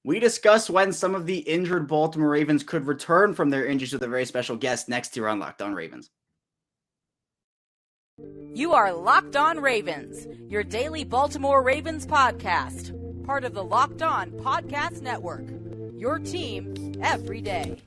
We discuss when some of the injured Baltimore Ravens could return from their injuries with a very special guest next year on Locked On Ravens. You are Locked On Ravens, your daily Baltimore Ravens podcast, part of the Locked On Podcast Network, your team every day.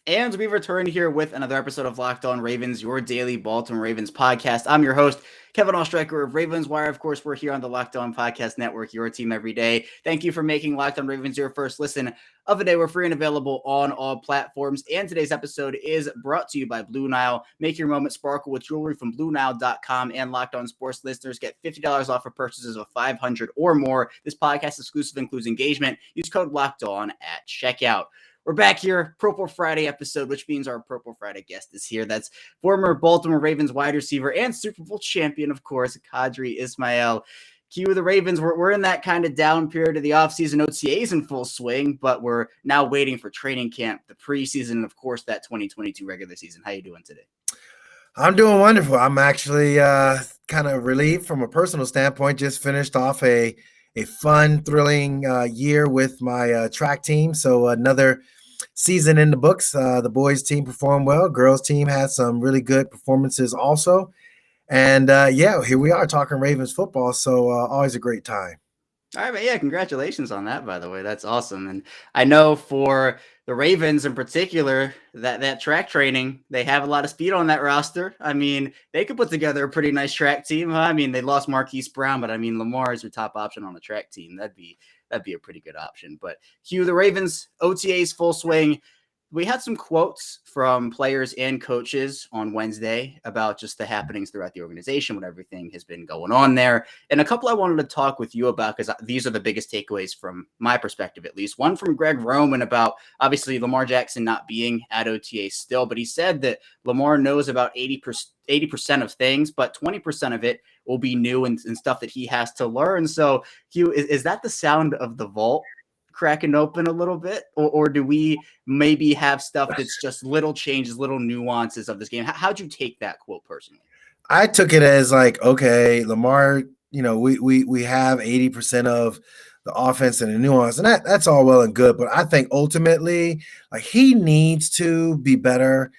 And we return here with another episode of Locked On Ravens, your daily Baltimore Ravens podcast. I'm your host, Kevin Ostreicher of Ravens Wire. Of course, we're here on the Locked On Podcast Network, your team every day. Thank you for making Locked On Ravens your first listen of the day. We're free and available on all platforms. And today's episode is brought to you by Blue Nile. Make your moment sparkle with jewelry from BlueNile.com, and Locked On Sports listeners get $50 off for purchases of $500 or more. This podcast exclusive includes engagement. Use code Locked On at checkout. We're back here, Purple Friday episode, which means our Purple Friday guest is here. That's former Baltimore Ravens wide receiver and Super Bowl champion, of course, Qadry Ismail. Q, the Ravens, we're in that kind of down period of the offseason. OTAs in full swing, but we're now waiting for training camp, the preseason, and, of course, that 2022 regular season. How you doing today? I'm doing wonderful. I'm actually kind of relieved from a personal standpoint. Just finished off a fun, thrilling year with my track team. So another season in the books. The boys team performed well. Girls team had some really good performances also. And here we are talking Ravens football. So always a great time. All right, but yeah, congratulations on that, by the way. That's awesome. And I know for the Ravens in particular, that track training, they have a lot of speed on that roster. I mean, they could put together a pretty nice track team. I mean, they lost Marquise Brown, but I mean, Lamar is your top option on the track team. That'd be a pretty good option. But Hugh, the Ravens, OTAs full swing. We had some quotes from players and coaches on Wednesday about just the happenings throughout the organization, what everything has been going on there. And a couple I wanted to talk with you about, because these are the biggest takeaways from my perspective, at least. One from Greg Roman about, obviously, Lamar Jackson not being at OTA still, but he said that Lamar knows about 80% of things, but 20% of it will be new and stuff that he has to learn. So, Hugh, is that the sound of the vault cracking open a little bit, or do we maybe have stuff that's just little changes, little nuances of this game? How'd you take that quote personally? I took it as like, okay, Lamar, we have 80% of the offense and the nuance, and that's all well and good. But I think ultimately, like, he needs to be better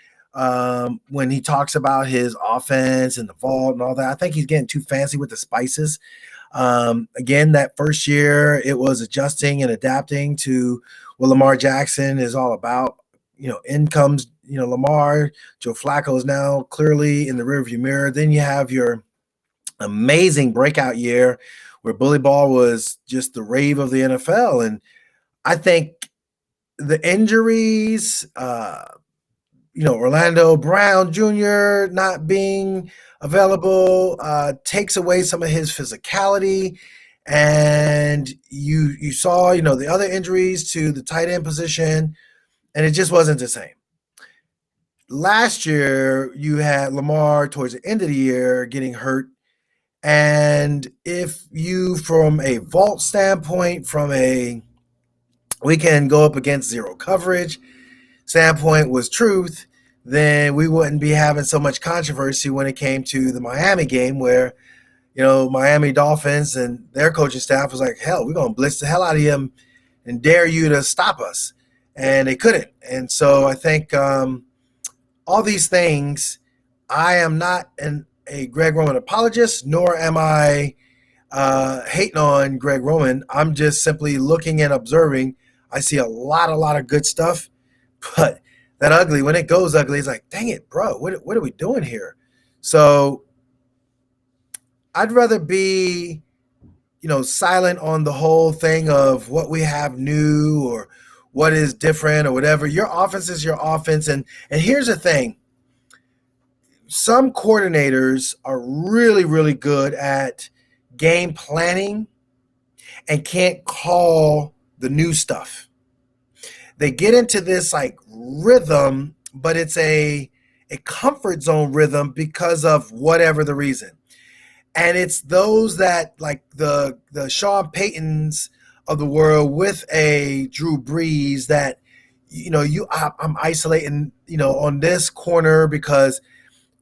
when he talks about his offense and the vault and all that. I think he's getting too fancy with the spices. Again, that first year, it was adjusting and adapting to what Lamar Jackson is all about. In comes, Lamar. Joe Flacco is now clearly in the rearview mirror. Then you have your amazing breakout year where bully ball was just the rave of the NFL. And I think the injuries, Orlando Brown Jr. not being available takes away some of his physicality. And you saw, the other injuries to the tight end position, and it just wasn't the same. Last year, you had Lamar towards the end of the year getting hurt. And if you, from a vault standpoint, we can go up against zero coverage standpoint was truth, then we wouldn't be having so much controversy when it came to the Miami game where, Miami Dolphins and their coaching staff was like, hell, we're going to blitz the hell out of him and dare you to stop us. And they couldn't. And so I think all these things, I am not a Greg Roman apologist, nor am I hating on Greg Roman. I'm just simply looking and observing. I see a lot of good stuff, but that ugly, when it goes ugly, it's like, dang it, bro, what are we doing here? So I'd rather be, silent on the whole thing of what we have new or what is different or whatever. Your offense is your offense. And here's the thing. Some coordinators are really, really good at game planning and can't call the new stuff. They get into this like rhythm, but it's a comfort zone rhythm because of whatever the reason. And it's those that, like the Sean Paytons of the world with a Drew Brees that, I'm isolating, on this corner because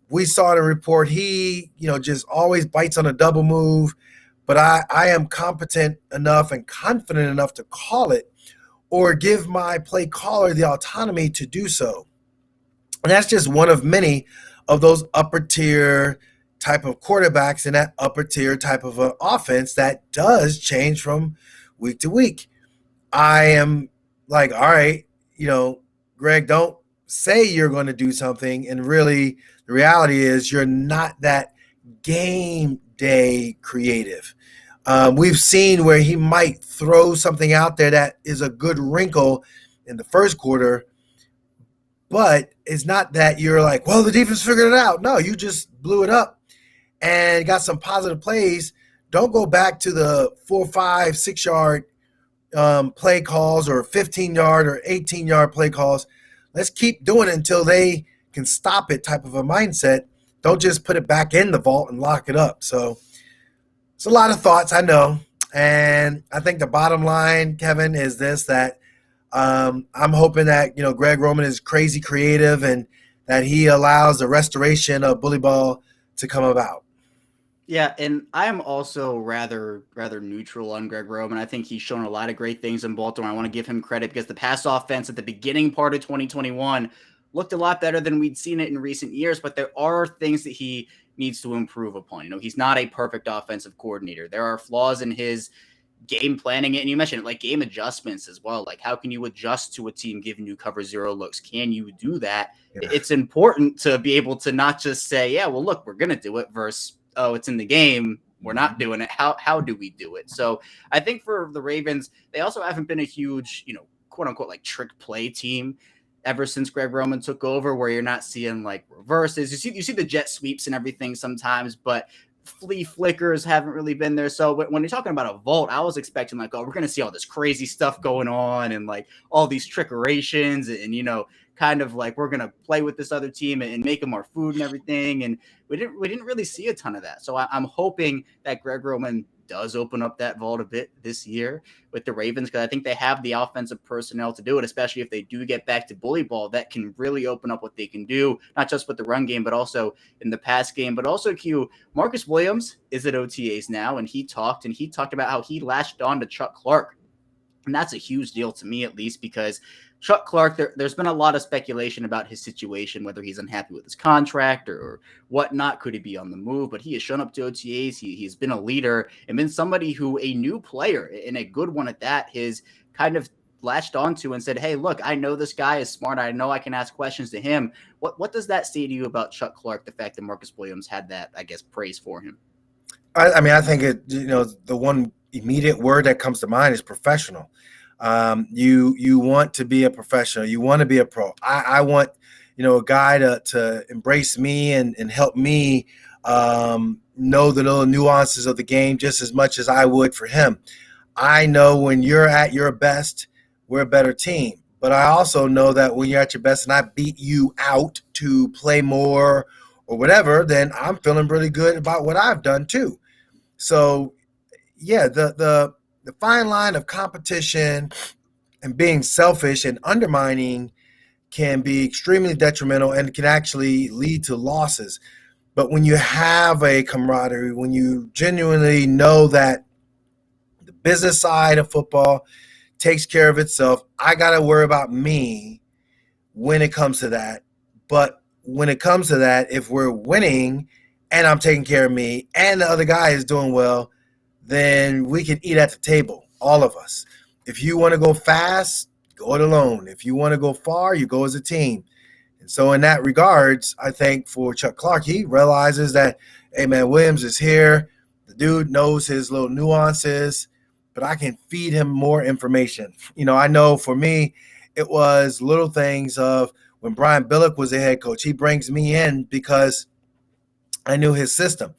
we saw in a report he, just always bites on a double move. But I am competent enough and confident enough to call it or give my play caller the autonomy to do so. And that's just one of many of those upper tier type of quarterbacks in that upper tier type of an offense that does change from week to week. I am like, all right, Greg, don't say you're going to do something. And really, the reality is you're not that game day creative. We've seen where he might throw something out there that is a good wrinkle in the first quarter, but it's not that you're like, well, the defense figured it out. No, you just blew it up and got some positive plays. Don't go back to the 4, 5, 6 yard play calls or 15-yard or 18-yard play calls. Let's keep doing it until they can stop it type of a mindset. Don't just put it back in the vault and lock it up. So it's a lot of thoughts, I know. And I think the bottom line, Kevin, is this, that I'm hoping that, Greg Roman is crazy creative and that he allows the restoration of bully ball to come about. Yeah, and I am also rather neutral on Greg Roman. I think he's shown a lot of great things in Baltimore. I want to give him credit because the pass offense at the beginning part of 2021 looked a lot better than we'd seen it in recent years, but there are things that he needs to improve upon. He's not a perfect offensive coordinator. There are flaws in his game planning, and you mentioned it, like game adjustments as well. Like, how can you adjust to a team giving you cover zero looks? Can you do that? Yeah. It's important to be able to not just say, yeah, well, look, we're going to do it versus, oh, it's in the game, we're not doing it. How do we do it? So I think for the Ravens, they also haven't been a huge, quote unquote, like trick play team ever since Greg Roman took over, where you're not seeing like reverses. You see the jet sweeps and everything sometimes, but flea flickers haven't really been there. So when you're talking about a vault, I was expecting like, oh, we're going to see all this crazy stuff going on and like all these trickerations and, kind of like we're going to play with this other team and make them our food and everything. And we didn't really see a ton of that. So I'm hoping that Greg Roman does open up that vault a bit this year with the Ravens, because I think they have the offensive personnel to do it, especially if they do get back to bully ball. That can really open up what they can do, not just with the run game, but also in the pass game. But also, Marcus Williams is at OTAs now, and he talked about how he latched on to Chuck Clark. And that's a huge deal to me, at least, because Chuck Clark, there's been a lot of speculation about his situation, whether he's unhappy with his contract or whatnot. Could he be on the move? But he has shown up to OTAs. He's been a leader and been somebody who a new player, and a good one at that, has kind of latched onto and said, hey, look, I know this guy is smart. I know I can ask questions to him. What does that say to you about Chuck Clark, the fact that Marcus Williams had that, I guess, praise for him? I think the one immediate word that comes to mind is professional. You want to be a professional. You want to be a pro. I want, a guy to embrace me and help me know the little nuances of the game just as much as I would for him. I know when you're at your best, we're a better team. But I also know that when you're at your best and I beat you out to play more or whatever, then I'm feeling really good about what I've done too. So, yeah, the fine line of competition and being selfish and undermining can be extremely detrimental and can actually lead to losses. But when you have a camaraderie, when you genuinely know that the business side of football takes care of itself, I got to worry about me when it comes to that. But when it comes to that, if we're winning and I'm taking care of me and the other guy is doing well, then we can eat at the table, all of us. If you want to go fast, go it alone. If you want to go far, you go as a team. And so in that regards, I think for Chuck Clark, he realizes that, hey, man, Williams is here. The dude knows his little nuances, but I can feed him more information. I know for me, it was little things of when Brian Billick was the head coach, he brings me in because I knew his system.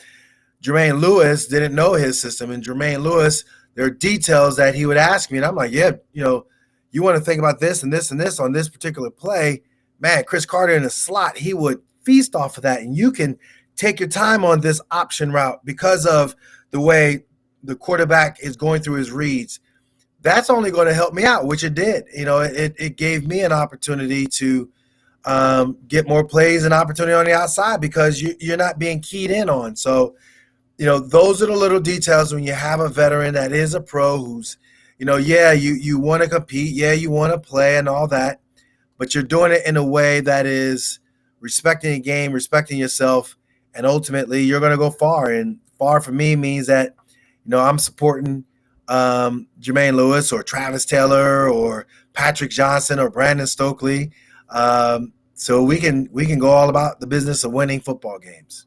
Jermaine Lewis didn't know his system. And Jermaine Lewis, there are details that he would ask me. And I'm like, yeah, you want to think about this and this and this on this particular play. Man, Chris Carter in the slot, he would feast off of that. And you can take your time on this option route because of the way the quarterback is going through his reads. that's only going to help me out, which it did. It gave me an opportunity to get more plays and opportunity on the outside because you're not being keyed in on. So, those are the little details when you have a veteran that is a pro who's, yeah, you want to compete. Yeah, you want to play and all that, but you're doing it in a way that is respecting the game, respecting yourself, and ultimately you're going to go far. And far for me means that, I'm supporting Jermaine Lewis or Travis Taylor or Patrick Johnson or Brandon Stokely. So we can go all about the business of winning football games.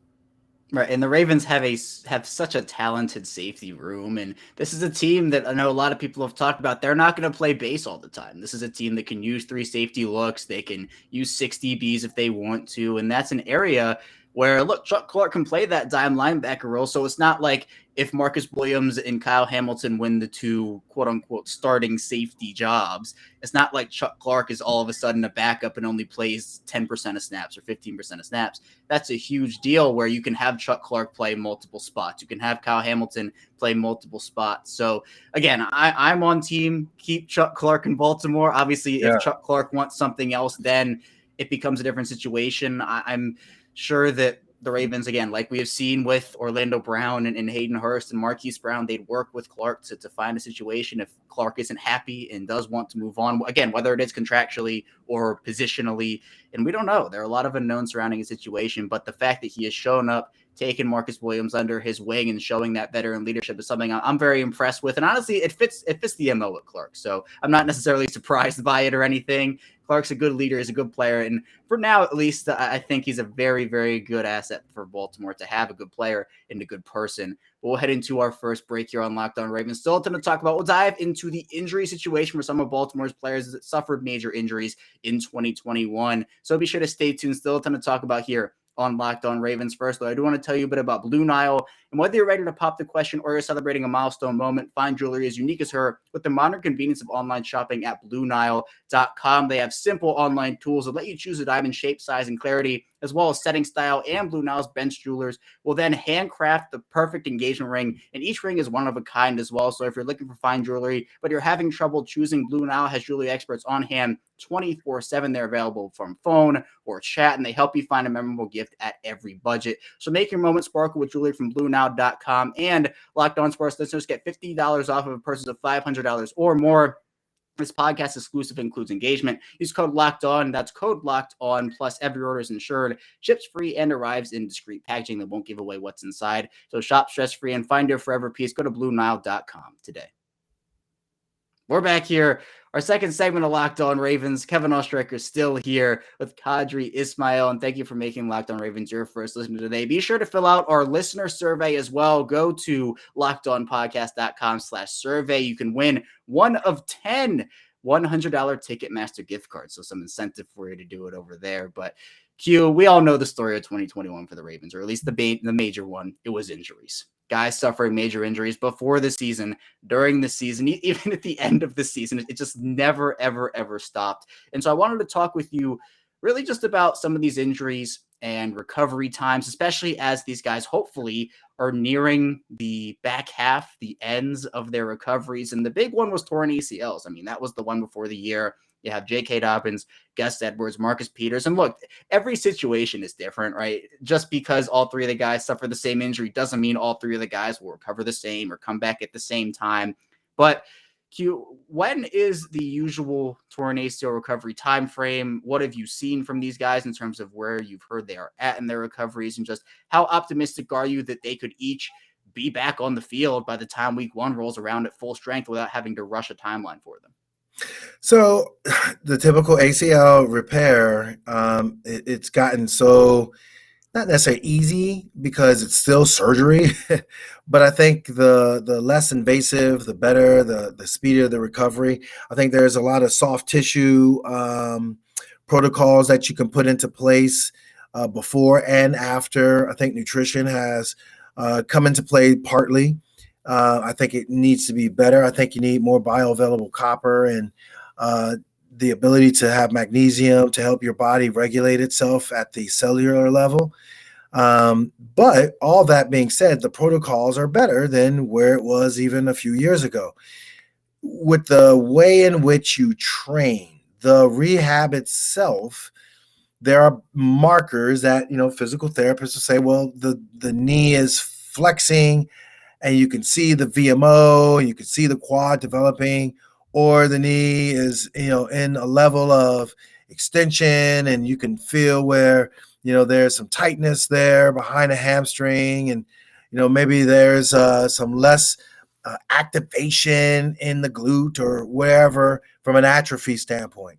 Right, and the Ravens have such a talented safety room, and this is a team that I know a lot of people have talked about. They're not going to play base all the time. This is a team that can use 3 safety looks. They can use 6 DBs if they want to, and that's an area where, look, Chuck Clark can play that dime linebacker role, so it's not like if Marcus Williams and Kyle Hamilton win the 2 quote-unquote starting safety jobs, it's not like Chuck Clark is all of a sudden a backup and only plays 10% of snaps or 15% of snaps. That's a huge deal where you can have Chuck Clark play multiple spots. You can have Kyle Hamilton play multiple spots. So, again, I'm on team keep Chuck Clark in Baltimore. Obviously, if Chuck Clark wants something else, then it becomes a different situation. I'm sure that the Ravens, again, like we have seen with Orlando Brown and Hayden Hurst and Marquise Brown, they'd work with Clark to find a situation if Clark isn't happy and does want to move on, again, whether it is contractually or positionally. And we don't know. There are a lot of unknowns surrounding his situation, but the fact that he has shown up, taken Marcus Williams under his wing and showing that veteran leadership is something I'm very impressed with. And honestly, it fits the MO with Clark. So I'm not necessarily surprised by it or anything. Clark's a good leader, he's a good player. And for now, at least, I think he's a very, very good asset for Baltimore to have a good player and a good person. We'll head into our first break here on Locked On Ravens. Still a ton to talk about. We'll dive into the injury situation for some of Baltimore's players that suffered major injuries in 2021. So be sure to stay tuned. Still a ton to talk about here on Locked On Ravens. First, though, I do want to tell you a bit about Blue Nile. And whether you're ready to pop the question or you're celebrating a milestone moment, find jewelry as unique as her with the modern convenience of online shopping at BlueNile.com. They have simple online tools that let you choose a diamond shape, size, and clarity, as well as setting style. And Blue Nile's bench jewelers will then handcraft the perfect engagement ring, and each ring is one of a kind as well. So if you're looking for fine jewelry, but you're having trouble choosing, Blue Nile has jewelry experts on hand 24/7. They're available from phone or chat, and they help you find a memorable gift at every budget. So make your moment sparkle with jewelry from BlueNile.com. And Locked On Sports listeners get $50 off of a purchase of $500 or more. This podcast exclusive includes engagement. Use code Locked On. That's code Locked On. Plus, every order is insured, ships free, and arrives in discreet packaging that won't give away what's inside. So shop stress free and find your forever piece. Go to BlueNile.com today. We're back here. Our second segment of Locked On Ravens. Kevin Oestreicher is still here with Qadry Ismail, and thank you for making Locked On Ravens your first listener today. Be sure to fill out our listener survey as well. Go to lockedonpodcast.com/survey. You can win one of 10 $100 Ticketmaster gift cards, so some incentive for you to do it over there. But Q, we all know the story of 2021 for the Ravens, or at least the major one. It was injuries. Guys suffering major injuries before the season, during the season, even at the end of the season. It just never, ever, ever stopped. And so I wanted to talk with you really just about some of these injuries and recovery times, especially as these guys hopefully are nearing the back half, the ends of their recoveries. And the big one was torn ACLs. I mean, that was the one before the year. You have J.K. Dobbins, Gus Edwards, Marcus Peters. And look, every situation is different, right? Just because all 3 of the guys suffer the same injury doesn't mean all 3 of the guys will recover the same or come back at the same time. But Q, when is the usual torn ACL recovery time frame? What have you seen from these guys in terms of where you've heard they are at in their recoveries? And just how optimistic are you that they could each be back on the field by the time week 1 rolls around at full strength without having to rush a timeline for them? So the typical ACL repair, it's gotten so not necessarily easy because it's still surgery, but I think the less invasive, the better, the speedier the recovery. I think there's a lot of soft tissue protocols that you can put into place before and after. I think nutrition has come into play partly. I think it needs to be better. I think you need more bioavailable copper and the ability to have magnesium to help your body regulate itself at the cellular level. But all that being said, the protocols are better than where it was even a few years ago. with the way in which you train, the rehab itself, there are markers that, physical therapists will say, well, the knee is flexing and you can see the VMO and you can see the quad developing, or the knee is, in a level of extension and you can feel where, there's some tightness there behind a hamstring, and, maybe there's some less activation in the glute or wherever from an atrophy standpoint.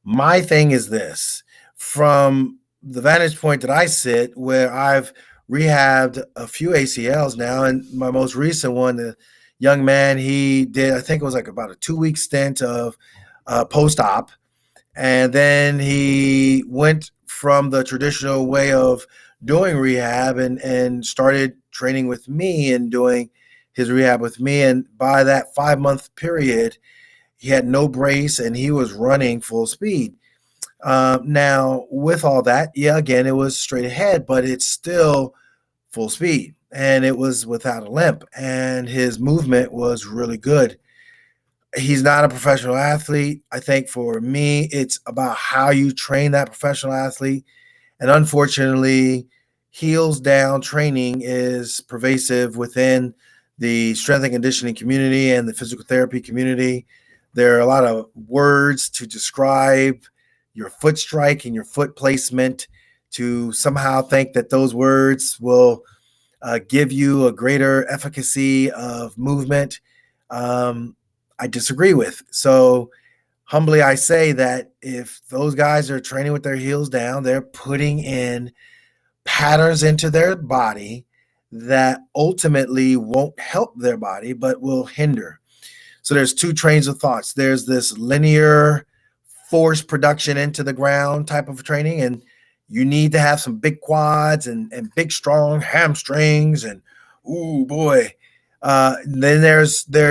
My thing is this: from the vantage point that I sit, where I've rehabbed a few ACLs now, and my most recent one, the young man, he did, I think it was like about a 2-week stint of post-op, and then he went from the traditional way of doing rehab and started training with me and doing his rehab with me. And by that 5-month period, he had no brace and he was running full speed. Now, with all that, yeah, again, it was straight ahead, but it's still full speed and it was without a limp, and his movement was really good. He's not a professional athlete. I think for me, it's about how you train that professional athlete. And unfortunately, heels down training is pervasive within the strength and conditioning community and the physical therapy community. There are a lot of words to describe your foot strike and your foot placement, to somehow think that those words will give you a greater efficacy of movement. I disagree with. So humbly, I say that if those guys are training with their heels down, they're putting in patterns into their body that ultimately won't help their body, but will hinder. So there's two trains of thoughts. There's this linear force production into the ground type of training, and you need to have some big quads and big, strong hamstrings, and ooh boy. Then there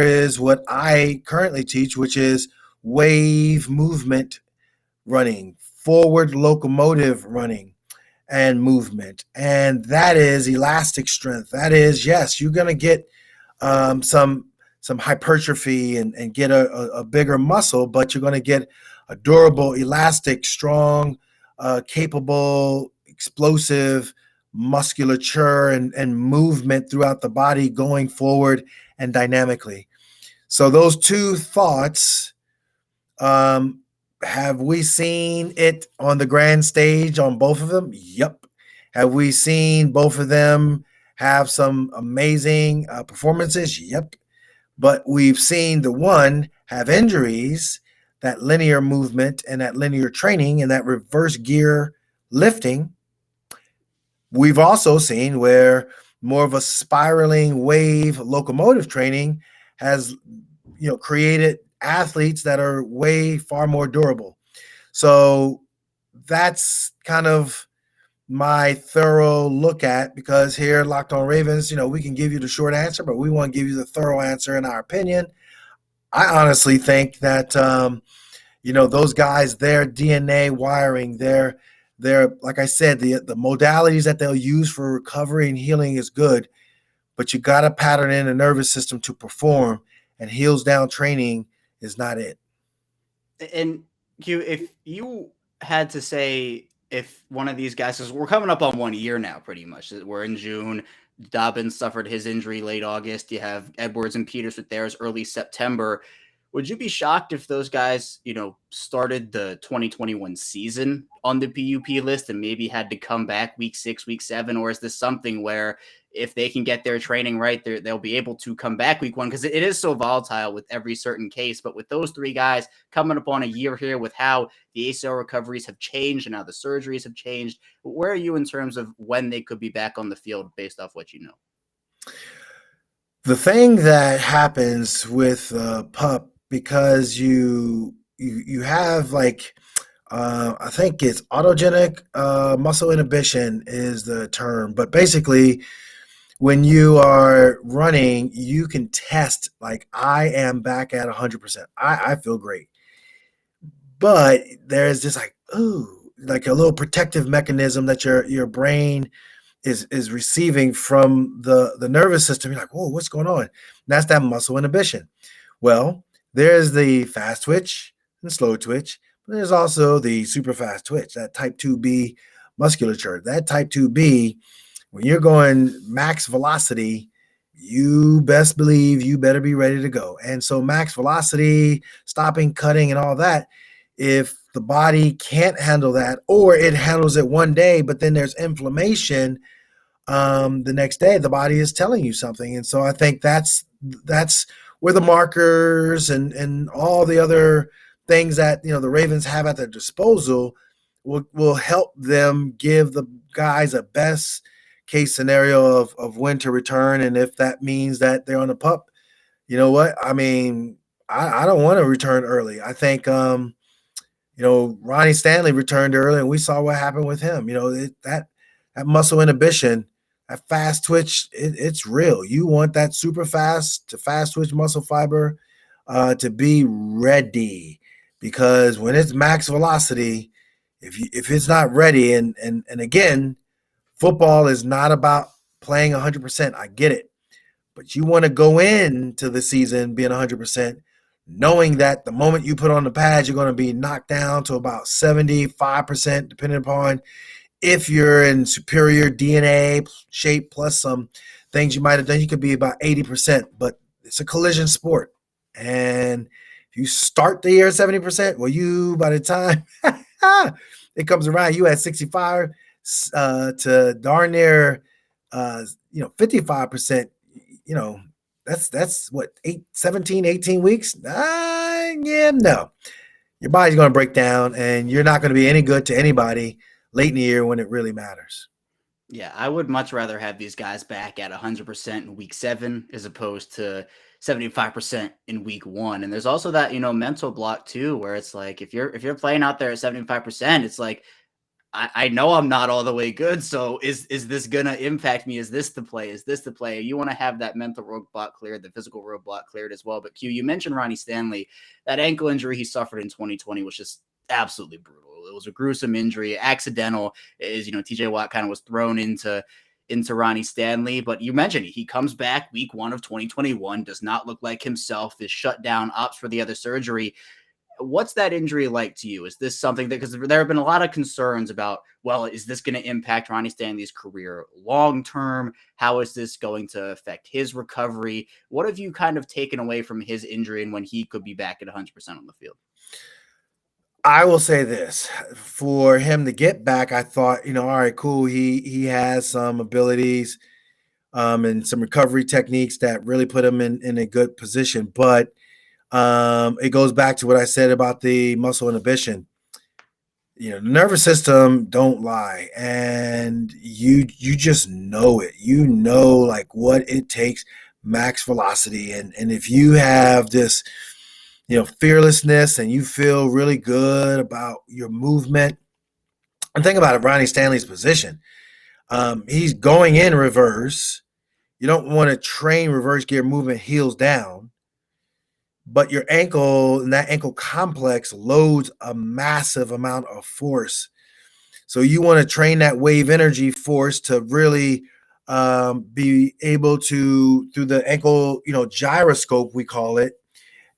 is what I currently teach, which is wave movement running, forward locomotive running and movement. And that is elastic strength. That is, yes, you're going to get some hypertrophy and get a bigger muscle, but you're going to get a durable, elastic, strong, capable, explosive musculature and movement throughout the body going forward and dynamically. So those two thoughts, have we seen it on the grand stage on both of them? Yep. Have we seen both of them have some amazing performances? Yep. But we've seen the one have injuries, that linear movement and that linear training and that reverse gear lifting. We've also seen where more of a spiraling wave locomotive training has, created athletes that are way far more durable. So that's kind of my thorough look at, because here at Locked On Ravens, we can give you the short answer, but we want to give you the thorough answer in our opinion. I honestly think that, those guys, their DNA wiring, their like I said, the modalities that they'll use for recovery and healing is good, but you got to pattern in the nervous system to perform, and heels down training is not it. And if you had to say, if one of these guys, because we're coming up on 1 year now, pretty much. We're in June. Dobbins suffered his injury late August. You have Edwards and Peters with theirs early September. Would you be shocked if those guys, started the 2021 season on the PUP list and maybe had to come back week 6, week 7? Or is this something where if they can get their training right, they'll be able to come back week 1? Because it is so volatile with every certain case. But with those three guys coming up on a year here, with how the ACL recoveries have changed and how the surgeries have changed, where are you in terms of when they could be back on the field based off what you know? The thing that happens with PUP, because you have like, I think it's autogenic muscle inhibition is the term, but basically when you are running, you can test like, I am back at 100%. I feel great, but there's just like, ooh, like a little protective mechanism that your brain is receiving from the nervous system. You're like, whoa, what's going on? And that's that muscle inhibition. Well, there's the fast twitch and slow twitch, but there's also the super fast twitch, that type 2B musculature. That type 2B, when you're going max velocity, you best believe you better be ready to go. And so max velocity, stopping, cutting, and all that, if the body can't handle that, or it handles it one day, but then there's inflammation the next day, the body is telling you something. And so I think that's where the markers and all the other things that the Ravens have at their disposal will help them give the guys a best case scenario of when to return. And if that means that they're on the pup, you know what? I mean, I don't want to return early. I think Ronnie Stanley returned early, and we saw what happened with him. That muscle inhibition, that fast twitch, it's real. You want that super fast to fast twitch muscle fiber to be ready, because when it's max velocity, if it's not ready, and again, football is not about playing 100%. I get it, but you want to go into the season being 100%, knowing that the moment you put on the pads, you're going to be knocked down to about 75%, depending upon if you're in superior DNA shape plus some things you might have done. You could be about 80%, but it's a collision sport. And if you start the year at 70%, well, you, by the time it comes around, you at 65 to darn near 55%, that's what, 17, 18 weeks? Yeah, no. Your body's going to break down, and you're not going to be any good to anybody late in the year when it really matters. Yeah, I would much rather have these guys back at 100% in week 7 as opposed to 75% in week 1. And there's also that, mental block too, where it's like, if you're playing out there at 75%, it's like, I know I'm not all the way good. So is this going to impact me? Is this the play? Is this the play? You want to have that mental roadblock cleared, the physical roadblock cleared as well. But Q, you mentioned Ronnie Stanley. That ankle injury he suffered in 2020 was just absolutely brutal. It was a gruesome injury, accidental. Is TJ Watt kind of was thrown into Ronnie Stanley. But you mentioned he comes back week 1 of 2021, does not look like himself, is shut down, opts for the other surgery. What's that injury like to you? Is this something that, because there have been a lot of concerns about, well, is this going to impact Ronnie Stanley's career long-term? How is this going to affect his recovery? What have you kind of taken away from his injury and when he could be back at 100% on the field? I will say this, for him to get back, I thought, all right, cool. He has some abilities and some recovery techniques that really put him in a good position. But it goes back to what I said about the muscle inhibition. The nervous system don't lie, and you just know it. Like what it takes, max velocity, and if you have this fearlessness and you feel really good about your movement. And think about it, Ronnie Stanley's position. He's going in reverse. You don't want to train reverse gear movement heels down, but your ankle and that ankle complex loads a massive amount of force. So you want to train that wave energy force to really be able to, through the ankle, gyroscope, we call it,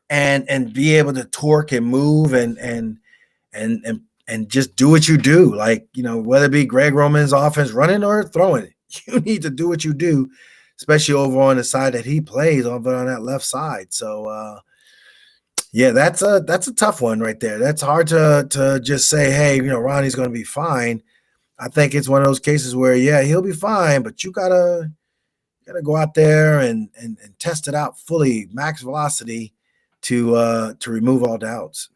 and be able to torque and move and just do what you do. Like, whether it be Greg Roman's offense running or throwing, you need to do what you do, especially over on the side that he plays on that left side. So yeah, that's a tough one right there. That's hard to just say, hey, Ronnie's going to be fine. I think it's one of those cases where, yeah, he'll be fine, but you gotta go out there and test it out fully, max velocity, to remove all doubts.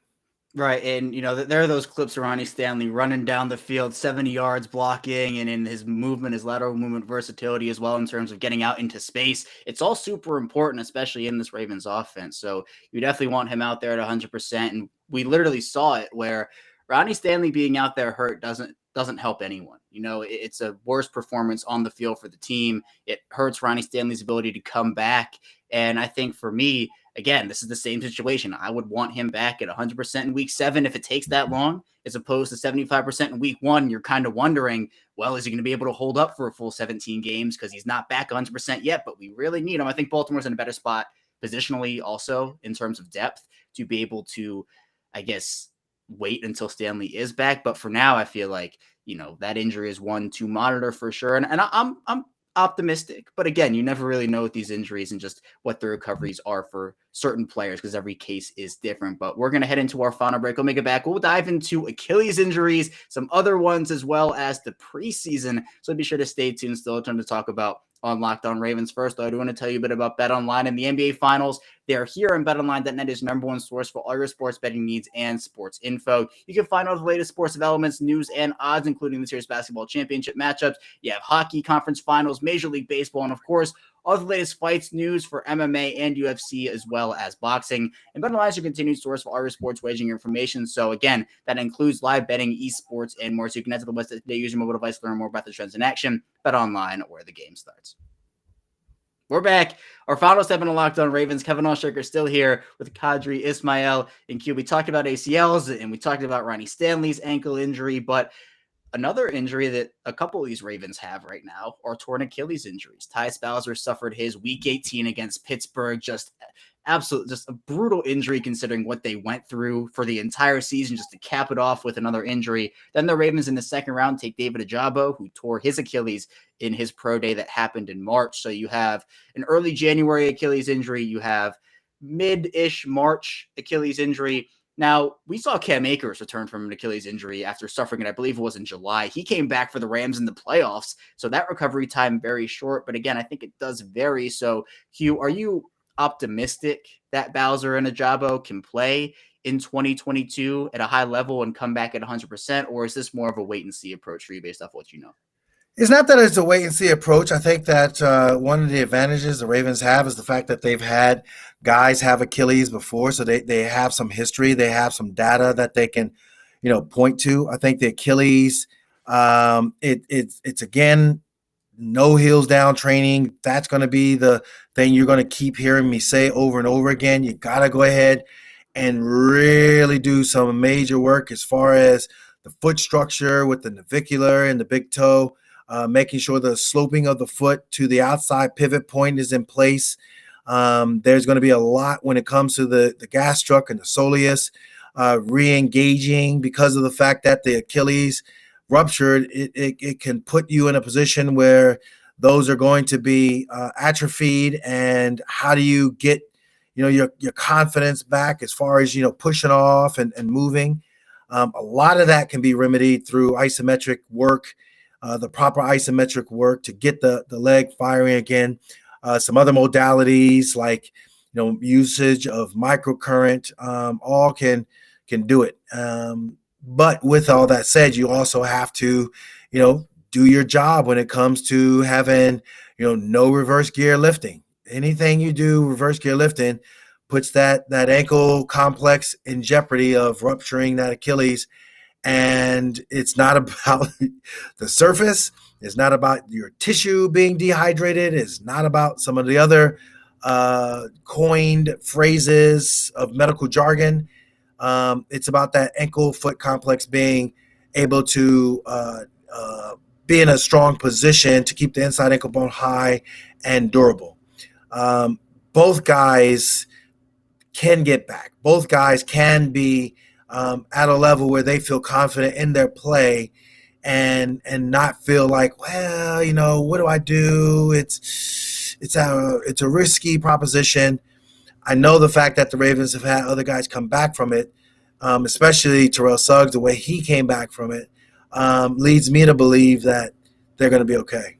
Right. And, there are those clips of Ronnie Stanley running down the field, 70 yards blocking, and in his movement, his lateral movement versatility as well in terms of getting out into space. It's all super important, especially in this Ravens offense. So you definitely want him out there at 100%. And we literally saw it where Ronnie Stanley being out there hurt doesn't help anyone. It's a worse performance on the field for the team. It hurts Ronnie Stanley's ability to come back. And I think for me, again, this is the same situation. I would want him back at 100% in week 7 if it takes that long, as opposed to 75% in week 1. You're kind of wondering, well, is he going to be able to hold up for a full 17 games? Because he's not back 100% yet, but we really need him. I think Baltimore's in a better spot positionally also in terms of depth to be able to, I guess, wait until Stanley is back. But for now, I feel like, that injury is one to monitor for sure. And I'm optimistic, but again, you never really know with these injuries and just what the recoveries are for certain players because every case is different. But we're going to head into our final break. We'll make it back. We'll dive into Achilles injuries, some other ones, as well as the preseason. So be sure to stay tuned. Still a ton to talk about on Locked On Ravens. First, though, I do want to tell you a bit about BetOnline and the NBA Finals. They are here on BetOnline.net, is number one source for all your sports betting needs and sports info. You can find all the latest sports developments, news, and odds, including the Series Basketball Championship matchups. You have hockey, conference finals, Major League Baseball, and of course, all the latest fights, news for MMA and UFC, as well as boxing. And BetOnline is your continued source for all your sports wagering information. So again, that includes live betting, esports, and more. So you can head to the website today, use your mobile device to learn more about the trends in action. BetOnline, where the game starts. We're back. Our final step in the Locked On Ravens. Kevin Allshaker still here with Qadry Ismail and Q. We talked about ACLs and we talked about Ronnie Stanley's ankle injury, but another injury that a couple of these Ravens have right now are torn Achilles injuries. Tyus Bowser suffered his Week 18 against Pittsburgh. Just a brutal injury considering what they went through for the entire season, just to cap it off with another injury. Then the Ravens in the second round take David Ojabo, who tore his Achilles in his pro day that happened in March. So you have an early January Achilles injury. You have mid-ish March Achilles injury. Now, we saw Cam Akers return from an Achilles injury after suffering it, I believe it was in July. He came back for the Rams in the playoffs, so that recovery time very short. But again, I think it does vary. So, Hugh, are you optimistic that Bowser and Ojabo can play in 2022 at a high level and come back at 100%, or is this more of a wait-and-see approach for you based off what you know? It's not that it's a wait-and-see approach. I think that one of the advantages the Ravens have is the fact that they've had guys have Achilles before, so they have some history. They have some data that they can, point to. I think the Achilles, it's again, no heels down training. That's going to be the thing you're going to keep hearing me say over and over again. You got to go ahead and really do some major work as far as the foot structure with the navicular and the big toe. Making sure the sloping of the foot to the outside pivot point is in place. There's going to be a lot when it comes to the gastroc and the soleus re-engaging because of the fact that the Achilles ruptured. It can put you in a position where those are going to be atrophied. And how do you get your confidence back as far as pushing off and moving? A lot of that can be remedied through isometric work. The proper isometric work to get the leg firing again. Some other modalities like usage of microcurrent all can do it. But with all that said, you also have to do your job when it comes to having no reverse gear lifting. Anything you do reverse gear lifting puts that ankle complex in jeopardy of rupturing that Achilles. And it's not about the surface. It's not about your tissue being dehydrated. It's not about some of the other coined phrases of medical jargon. It's about that ankle foot complex being able to be in a strong position to keep the inside ankle bone high and durable. Both guys can get back. Both guys can be at a level where they feel confident in their play and not feel like, well, what do I do? It's a risky proposition. I know the fact that the Ravens have had other guys come back from it, especially Terrell Suggs, the way he came back from it, leads me to believe that they're going to be okay.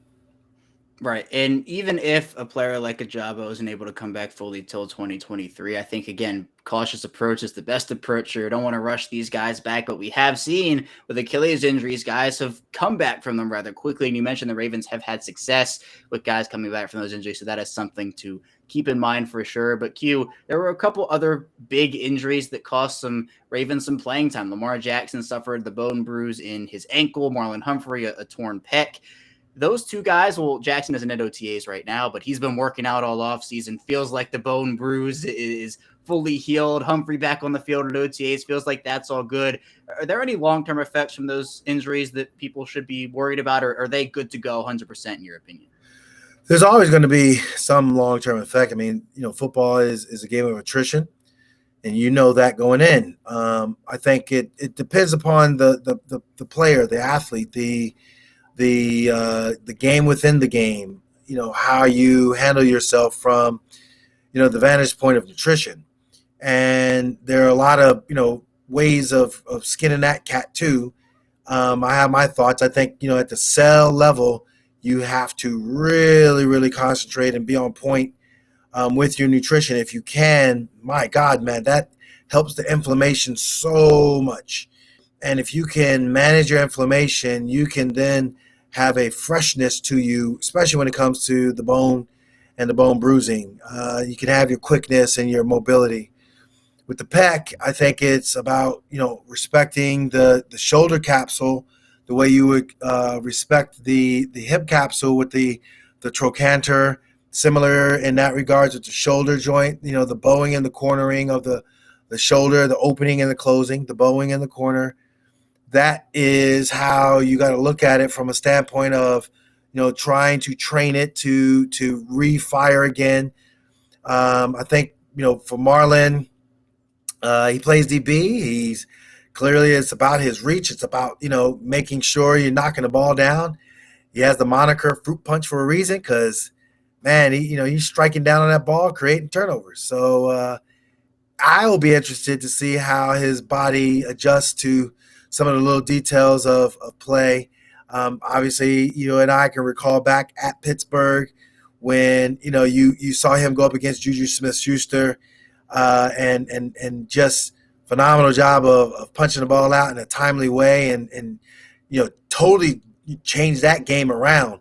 Right. And even if a player like Ojabo isn't able to come back fully till 2023, I think, again, cautious approach is the best approach here. Don't want to rush these guys back, but we have seen with Achilles injuries, guys have come back from them rather quickly. And you mentioned the Ravens have had success with guys coming back from those injuries. So that is something to keep in mind for sure. But Q, there were a couple other big injuries that cost some Ravens some playing time. Lamar Jackson suffered the bone bruise in his ankle. Marlon Humphrey, a torn pec. those two guys, well, Jackson isn't at OTAs right now, but he's been working out all offseason. Feels like the bone bruise is fully healed. Humphrey back on the field at OTAs. Feels like that's all good. Are there any long-term effects from those injuries that people should be worried about, or are they good to go 100% in your opinion? There's always going to be some long-term effect. I mean, football is a game of attrition, and that going in. I think it depends upon the player, the athlete, the game within the game. How you handle yourself from the vantage point of nutrition, and there are a lot of ways of skinning that cat too. I have my thoughts. I think at the cell level, you have to really, really concentrate and be on point with your nutrition. If you can, my God, man, that helps the inflammation so much. And if you can manage your inflammation, you can then have a freshness to you, especially when it comes to the bone and the bone bruising. You can have your quickness and your mobility. With the pec, I think it's about respecting the shoulder capsule the way you would respect the hip capsule with the trochanter, similar in that regards with the shoulder joint, the bowing and the cornering of the shoulder, the opening and the closing, the bowing and the corner. That is how you got to look at it from a standpoint of, trying to train it to refire again. I think, for Marlon, he plays DB. He's clearly, it's about his reach. It's about, making sure you're knocking the ball down. He has the moniker fruit punch for a reason because, man, he's striking down on that ball, creating turnovers. So I will be interested to see how his body adjusts to some of the little details of play. Obviously, you and I can recall back at Pittsburgh when, you saw him go up against Juju Smith-Schuster and just phenomenal job of punching the ball out in a timely way and totally change that game around.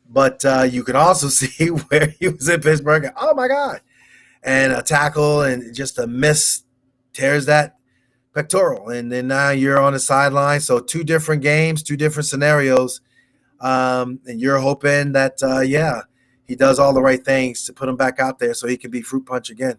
But you can also see where he was in Pittsburgh. Oh, my God. And a tackle and just a miss tears that pectoral. And then now you're on the sideline. So 2 different games, 2 different scenarios. And you're hoping that, he does all the right things to put him back out there so he can be fruit punch again.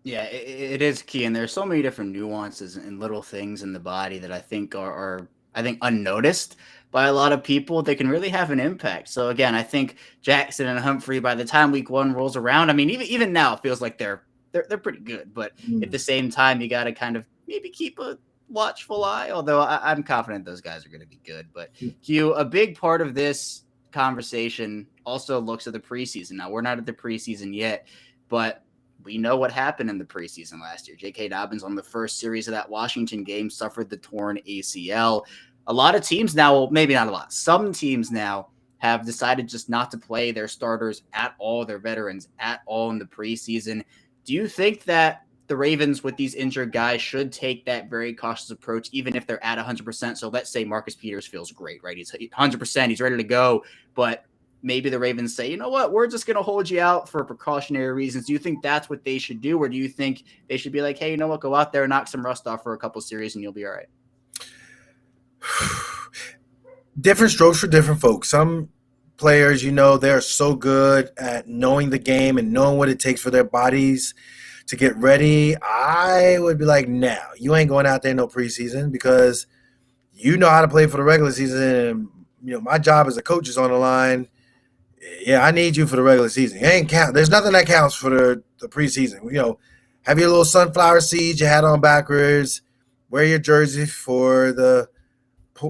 Yeah, it is key, and there's so many different nuances and little things in the body that I think are unnoticed by a lot of people. They can really have an impact. So again, I think Jackson and Humphrey, by the time week 1 rolls around, I mean, even now it feels like they're pretty good, but at the same time, you got to kind of maybe keep a watchful eye. Although I'm confident those guys are going to be good. But Q, a big part of this conversation also looks at the preseason. Now we're not at the preseason yet, but we know what happened in the preseason last year. J.K. Dobbins on the first series of that Washington game suffered the torn ACL. A lot of teams now, well, maybe not a lot, some teams now have decided just not to play their starters at all, their veterans at all in the preseason. Do you think that the Ravens with these injured guys should take that very cautious approach, even if they're at 100%? So let's say Marcus Peters feels great, right? He's 100%, he's ready to go, but maybe the Ravens say, you know what, we're just going to hold you out for precautionary reasons. Do you think that's what they should do? Or do you think they should be like, hey, you know what, go out there, knock some rust off for a couple series and you'll be all right? Different strokes for different folks. Some players, they're so good at knowing the game and knowing what it takes for their bodies to get ready. I would be like, no, you ain't going out there no preseason because you know how to play for the regular season. And, my job as a coach is on the line. Yeah, I need you for the regular season. It ain't count. There's nothing that counts for the preseason. Have your little sunflower seeds, your hat on backwards, wear your jersey for the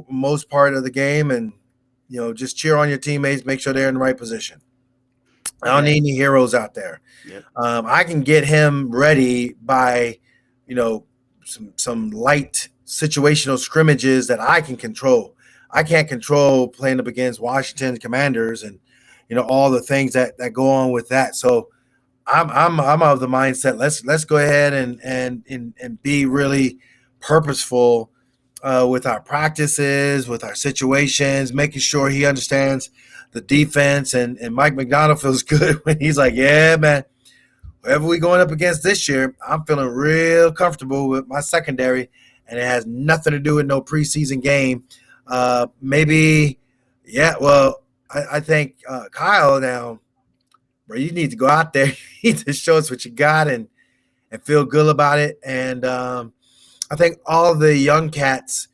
most part of the game, and just cheer on your teammates, make sure they're in the right position. I don't need any heroes out there. Yep. I can get him ready by, some light situational scrimmages that I can control. I can't control playing up against Washington Commanders and all the things that go on with that. So I'm of the mindset. Let's go ahead and be really purposeful with our practices, with our situations, making sure he understands the defense. And Mike McDonald feels good when he's like, yeah, man, whoever we going up against this year, I'm feeling real comfortable with my secondary, and it has nothing to do with no preseason game. I think Kyle now, bro, you need to go out there. You need to show us what you got and feel good about it. And I think all the young cats,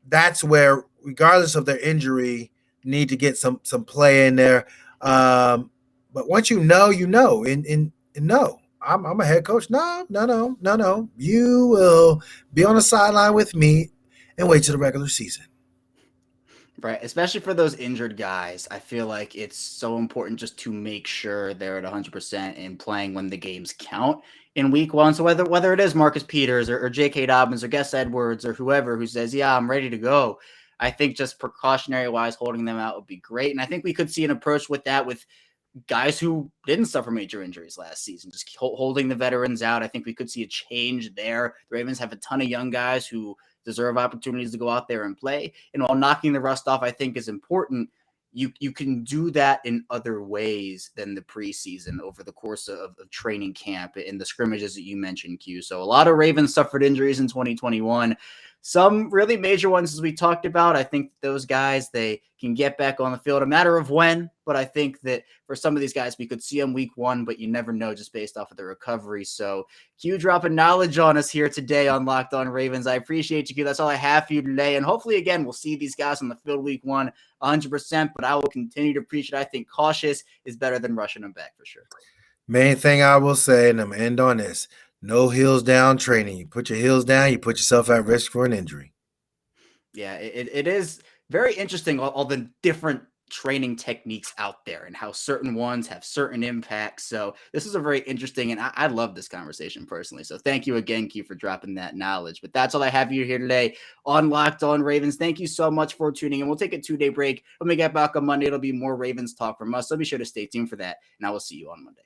that's where, regardless of their injury, need to get some play in there. But once you know, and no, I'm a head coach. No. You will be on the sideline with me and wait till the regular season. Right, especially for those injured guys, I feel like it's so important just to make sure they're at 100% and playing when the games count in week one. So whether it is Marcus Peters or J.K. Dobbins or Gus Edwards or whoever who says, yeah, I'm ready to go, I think just precautionary wise, holding them out would be great. And I think we could see an approach with that with guys who didn't suffer major injuries last season, just holding the veterans out. I think we could see a change there. The Ravens have a ton of young guys who deserve opportunities to go out there and play. And while knocking the rust off, I think is important, you can do that in other ways than the preseason over the course of training camp and the scrimmages that you mentioned, Q. So a lot of Ravens suffered injuries in 2021. Some really major ones, as we talked about. I think those guys, they can get back on the field, a matter of when. But I think that for some of these guys, we could see them week one, but you never know just based off of the recovery. So Q dropping knowledge on us here today on Locked On Ravens. I appreciate you, Q. That's all I have for you today. And hopefully, again, we'll see these guys on the field week one 100%, but I will continue to preach it. I think cautious is better than rushing them back for sure. Main thing I will say, and I'm going to end on this, no heels down training. You put your heels down, you put yourself at risk for an injury. Yeah, it is very interesting, all the different training techniques out there and how certain ones have certain impacts. So this is a very interesting, and I love this conversation personally. So thank you again, Q, for dropping that knowledge. But that's all I have you here today on Locked On Ravens. Thank you so much for tuning in. We'll take a 2-day break. When we get back on Monday, it'll be more Ravens talk from us. So be sure to stay tuned for that, and I will see you on Monday.